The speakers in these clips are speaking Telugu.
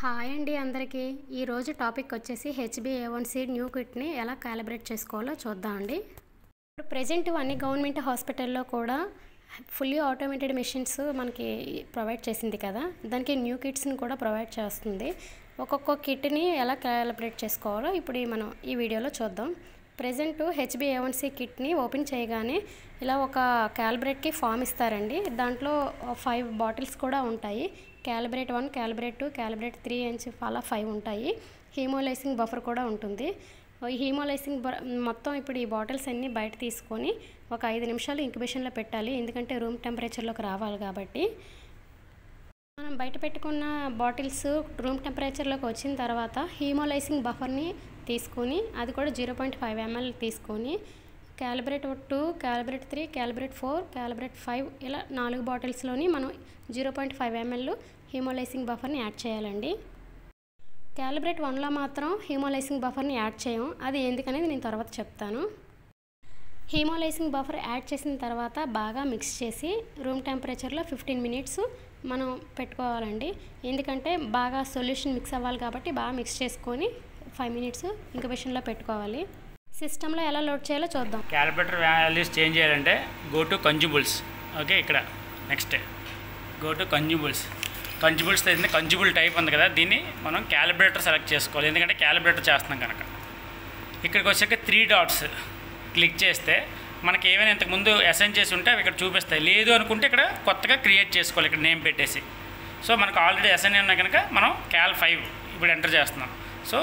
హాయ్ అండి అందరికీ ఈరోజు టాపిక్ వచ్చేసి HbA1c న్యూ కిట్ని ఎలా క్యాలిబ్రేట్ చేసుకోవాలో చూద్దాం అండి. ఇప్పుడు ప్రెజెంట్ అన్ని గవర్నమెంట్ హాస్పిటల్లో కూడా ఫుల్లీ ఆటోమేటెడ్ మెషిన్స్ మనకి ప్రొవైడ్ చేసింది కదా, దానికి న్యూ కిట్స్ని కూడా ప్రొవైడ్ చేస్తుంది. ఒక్కొక్క కిట్ని ఎలా క్యాలిబ్రేట్ చేసుకోవాలో ఇప్పుడు మనం ఈ వీడియోలో చూద్దాం. ప్రెజెంట్ HbA1c కిట్ని ఓపెన్ చేయగానే ఇలా ఒక క్యాలిబ్రేట్కి ఫామ్ ఇస్తారండి. దాంట్లో 5 బాటిల్స్ కూడా ఉంటాయి. క్యాలిబ్రేట్ 1, క్యాలిబ్రేట్ 2, క్యాలిబ్రేట్ 3 అని చెప్పి అలా 5 ఉంటాయి. హీమోలైసింగ్ బఫర్ కూడా ఉంటుంది. ఈ హీమోలైసింగ్ మొత్తం ఇప్పుడు ఈ బాటిల్స్ అన్నీ బయట తీసుకొని ఒక 5 నిమిషాలు ఇంక్యుబేషన్లో పెట్టాలి, ఎందుకంటే రూమ్ టెంపరేచర్లోకి రావాలి కాబట్టి. మనం బయట పెట్టుకున్న బాటిల్స్ రూమ్ టెంపరేచర్లోకి వచ్చిన తర్వాత హీమోలైసింగ్ బఫర్ని తీసుకొని అది కూడా 0.5 ml తీసుకొని క్యాలిబ్రేట్ 2, క్యాలిబ్రేట్ 3, క్యాలిబ్రేట్ 4, క్యాలిబ్రేట్ 5 ఇలా 4 బాటిల్స్లోని మనం 0.5 ml హీమోలైసింగ్ బఫర్ని యాడ్ చేయాలండి. క్యాలిబ్రేట్ 1లో మాత్రం హీమోలైసింగ్ బఫర్ని యాడ్ చేయం, అది ఎందుకనేది నేను తర్వాత చెప్తాను. హీమోలైసింగ్ బఫర్ యాడ్ చేసిన తర్వాత బాగా మిక్స్ చేసి రూమ్ టెంపరేచర్లో 15 మినిట్స్ మనం పెట్టుకోవాలండి. ఎందుకంటే బాగా సొల్యూషన్ మిక్స్ అవ్వాలి కాబట్టి బాగా మిక్స్ చేసుకొని 5 మినిట్స్ ఇంక్యుబేషన్లో పెట్టుకోవాలి. సిస్టంలో ఎలా లోడ్ చేయాలో చూద్దాం. క్యాలిబ్రేటర్ వాల్యూస్ చేంజ్ చేయాలంటే గో టు కన్జ్యూబుల్స్. ఓకే, ఇక్కడ నెక్స్ట్ గో టు కన్జ్యూబుల్స్. కన్జ్యూబుల్స్ అయితే కన్జ్యూబుల్ టైప్ ఉంది కదా, దీన్ని మనం క్యాలిబ్రేటర్ సెలెక్ట్ చేసుకోవాలి, ఎందుకంటే క్యాలిబ్రేటర్ చేస్తున్నాం కనుక. ఇక్కడికి వచ్చాక 3 డాట్స్ క్లిక్ చేస్తే మనకి ఏమైనా ఇంతకుముందు అసైన్ చేసి ఉంటే అవి ఇక్కడ చూపిస్తాయి. లేదు అనుకుంటే ఇక్కడ కొత్తగా క్రియేట్ చేసుకోవాలి, ఇక్కడ నేమ్ పెట్టేసి. సో మనకు ఆల్రెడీ అసైన్ ఉన్నాయి కనుక మనం క్యాల్ 5 ఇప్పుడు ఎంటర్ చేస్తున్నాం. సో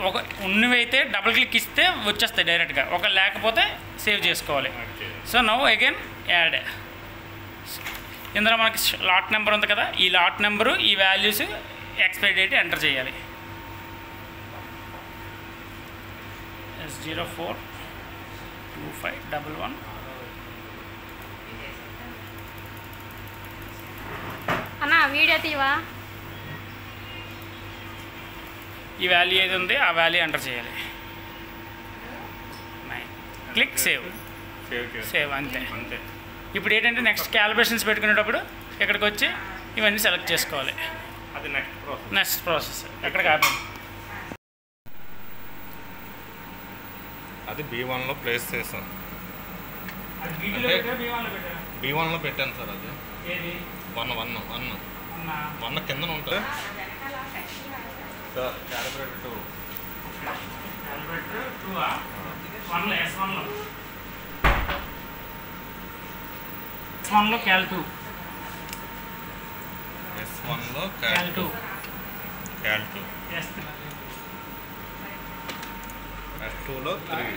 ఒక ఉన్నవైతే డబుల్ క్లిక్ ఇస్తే వచ్చేస్తాయి డైరెక్ట్గా, ఒక లేకపోతే సేవ్ చేసుకోవాలి. So now again add. ఇందులో మనకి లాట్ నెంబర్ ఉంది కదా, ఈ లాట్ నెంబరు ఈ వాల్యూస్ ఎక్స్పైరీ డేట్ ఎంటర్ చేయాలి. S042511. అన్నా వీడియో తీవా. ఈ వాల్యూ ఏది ఉంది ఆ వాల్యూ ఎంటర్ చేయాలి. Click save. సేవ్ అంతే. ఇప్పుడు ఏంటంటే నెక్స్ట్ క్యాలిబ్రేషన్స్ పెట్టుకునేటప్పుడు ఇక్కడికి వచ్చి ఇవన్నీ సెలెక్ట్ చేసుకోవాలి. అది నెక్స్ట్ ప్రాసెస్ ఎక్కడ కాదు. అది B1లో ప్లేస్ చేసాం. B1లో పెట్టాను సార్. అది 1 కింద ఉంటుంది సార్. క్యాలిబ్రేటర్ 2 S1లో క్యాల్ 2, S1లో క్యాల్ 2, S2లో 3,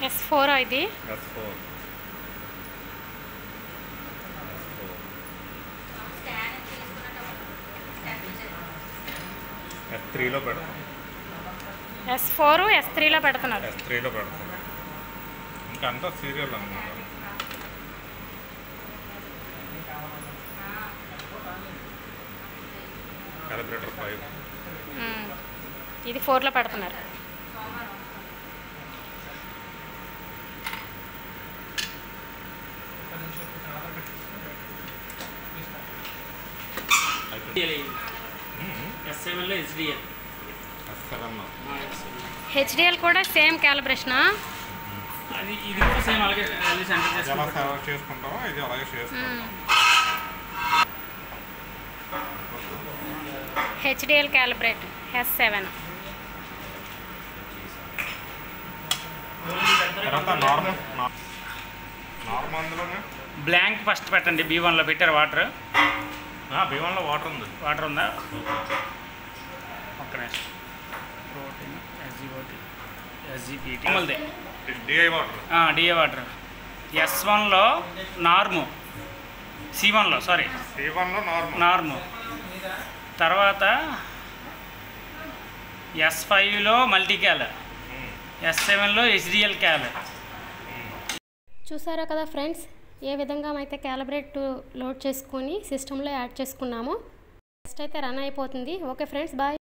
S4 ఇది. S3లో పెడతాం. S4 S3లో పెడుతున్నారు. S3లో పెడతాం. ఇంకా అంతా సీరియల్ అన్నమాట. క్యాలిబ్రేటర్ 5 ఇది 4లో పెడుతున్నారు. S7లో HDL కూడా సేమ్ క్యాలిబ్రేషనా? అది ఇది కూడా సేమ్ అలాగే వాల్యూస్ ఎంటర్ ఎలా సేవ్ చేసుకుంటామో ఇది అలాగే చేసుకుంటాం. HDL calibrate S7. తర్వాత నార్మల్ అందులోనే బ్లాంక్ ఫస్ట్ పెట్టండి. B1లో పెట్టారు వాటర్. B1లో వాటర్ ఉంది. వాటర్ ఉందా? ఒక్క నిమిషం. ప్రోటీన్ SGPT అమల్ది DI వాటర్. DA water. S1లో నార్ము, C1లో నార్ము. తర్వాత S5లో మల్టీ క్యాల్, S7లో HDL క్యాల్. చూసారా కదా ఫ్రెండ్స్, ఏ విధంగా అయితే క్యాలిబ్రేట్ లోడ్ చేసుకొని సిస్టంలో యాడ్ చేసుకున్నామో టెస్ట్ అయితే రన్ అయిపోతుంది. Okay friends, bye.